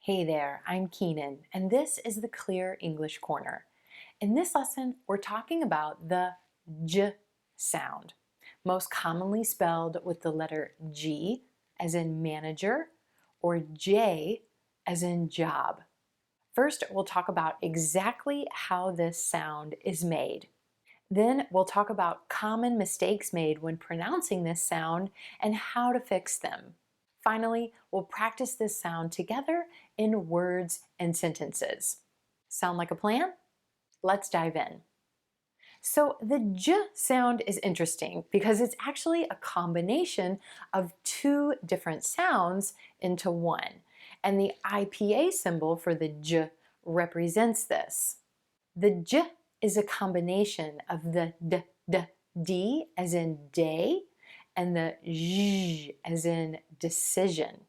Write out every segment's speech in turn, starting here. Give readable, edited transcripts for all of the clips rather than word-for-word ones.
Hey there, I'm Keenan, and this is the Clear English Corner. In this lesson, we're talking about the J sound, most commonly spelled with the letter G as in manager or J as in job. First, we'll talk about exactly how this sound is made. Then we'll talk about common mistakes made when pronouncing this sound and how to fix them. Finally, we'll practice this sound together in words and sentences. Sound like a plan? Let's dive in. So the J sound is interesting because it's actually a combination of two different sounds into one. And the IPA symbol for the J represents this. The J is a combination of the D as in day and the Z as in decision.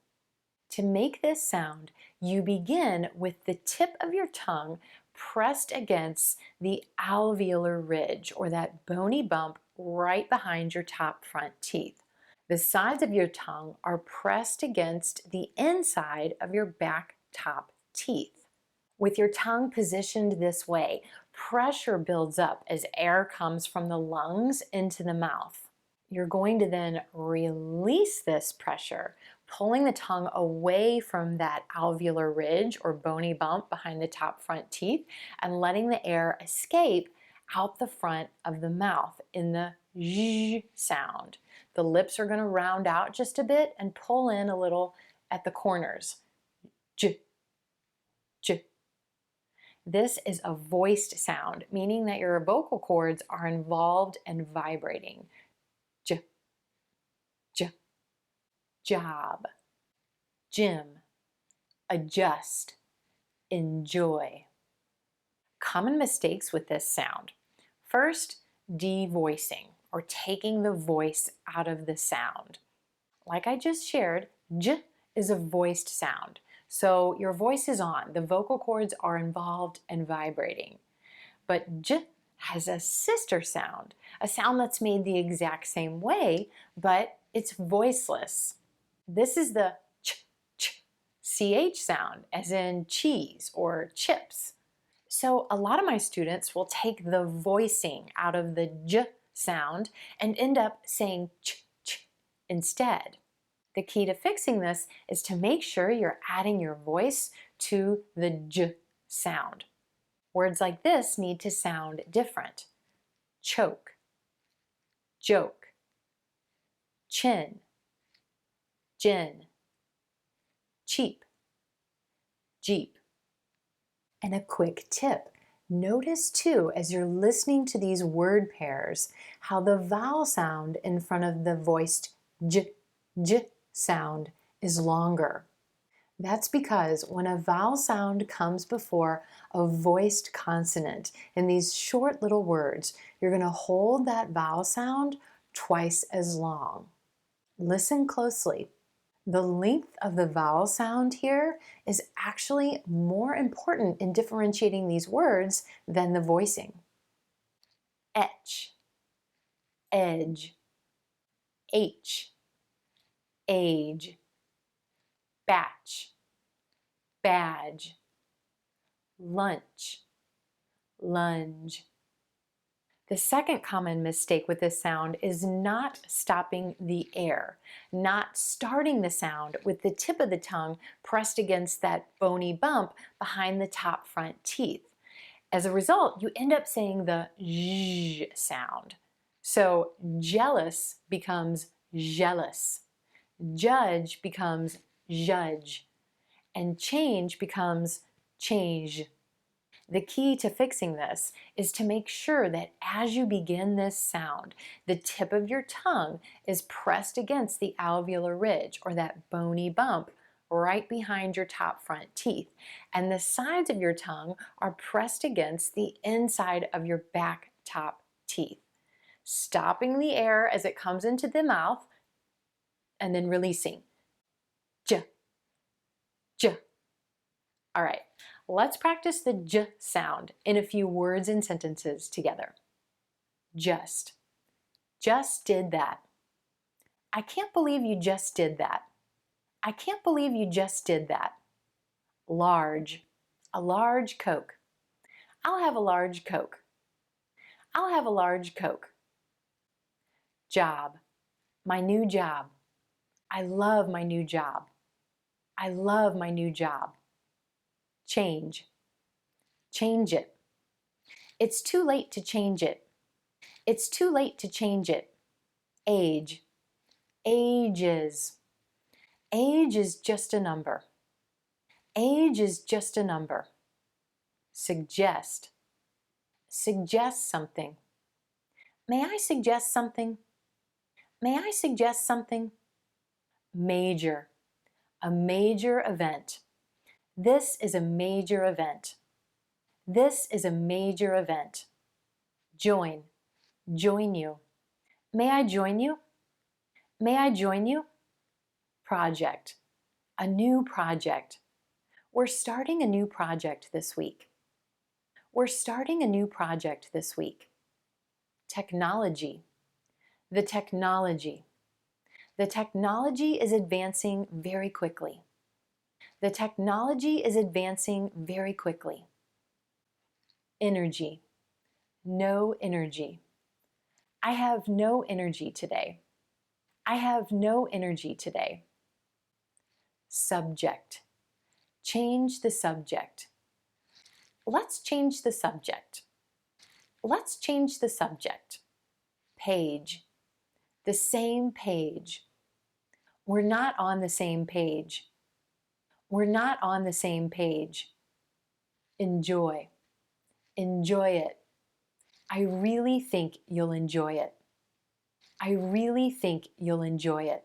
To make this sound, you begin with the tip of your tongue pressed against the alveolar ridge, or that bony bump right behind your top front teeth. The sides of your tongue are pressed against the inside of your back top teeth. With your tongue positioned this way, pressure builds up as air comes from the lungs into the mouth. You're going to then release this pressure, pulling the tongue away from that alveolar ridge or bony bump behind the top front teeth and letting the air escape out the front of the mouth in the Z sound. The lips are going to round out just a bit and pull in a little at the corners. J, J. This is a voiced sound, meaning that your vocal cords are involved and vibrating. J, j, job, gym, adjust, enjoy. Common mistakes with this sound. First, devoicing, or taking the voice out of the sound. Like I just shared, J is a voiced sound. So your voice is on, the vocal cords are involved and vibrating. But J has a sister sound, a sound that's made the exact same way, but it's voiceless. This is the CH sound, as in cheese or chips. So a lot of my students will take the voicing out of the J sound and end up saying ch instead. The key to fixing this is to make sure you're adding your voice to the J sound. Words like this need to sound different. Choke, joke, chin, gin, cheap, jeep. And a quick tip. Notice too, as you're listening to these word pairs, how the vowel sound in front of the voiced J sound is longer. That's because when a vowel sound comes before a voiced consonant in these short little words, you're going to hold that vowel sound twice as long. Listen closely. The length of the vowel sound here is actually more important in differentiating these words than the voicing. Etch, edge, H, age, batch, badge, lunch, lunge. The second common mistake with this sound is not stopping the air, not starting the sound with the tip of the tongue pressed against that bony bump behind the top front teeth. As a result, you end up saying the zh sound. So jealous becomes jealous, judge becomes judge, and change becomes change. The key to fixing this is to make sure that as you begin this sound, the tip of your tongue is pressed against the alveolar ridge, or that bony bump right behind your top front teeth, and the sides of your tongue are pressed against the inside of your back top teeth, stopping the air as it comes into the mouth and then releasing. J, j. All right. Let's practice the J sound in a few words and sentences together. Just did that. I can't believe you just did that. I can't believe you just did that. large, a large Coke. I'll have a large Coke. I'll have a large Coke. Job, my new job. I love my new job. I love my new job. Change, change it. It's too late to change it. It's too late to change it. Age, ages. Age is just a number. Age is just a number. Suggest, suggest something. May I suggest something? May I suggest something? Major, a major event. This is a major event. This is a major event. Join, join you. May I join you? May I join you? Project, a new project. We're starting a new project this week. We're starting a new project this week. Technology, the technology. The technology is advancing very quickly. The technology is advancing very quickly. Energy, no energy. I have no energy today. I have no energy today. Subject, change the subject. Let's change the subject. Let's change the subject. Page, the same page. We're not on the same page. We're not on the same page. Enjoy, enjoy it. I really think you'll enjoy it. I really think you'll enjoy it.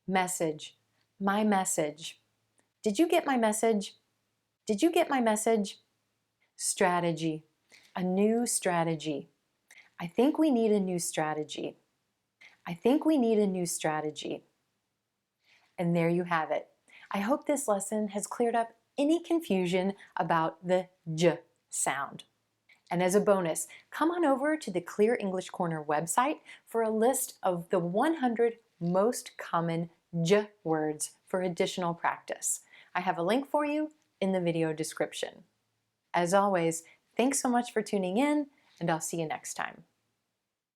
Message, my message. Did you get my message? Did you get my message? Strategy, a new strategy. I think we need a new strategy. I think we need a new strategy. And there you have it. I hope this lesson has cleared up any confusion about the J sound. And as a bonus, come on over to the Clear English Corner website for a list of the 100 most common J words for additional practice. I have a link for you in the video description. As always, thanks so much for tuning in, and I'll see you next time.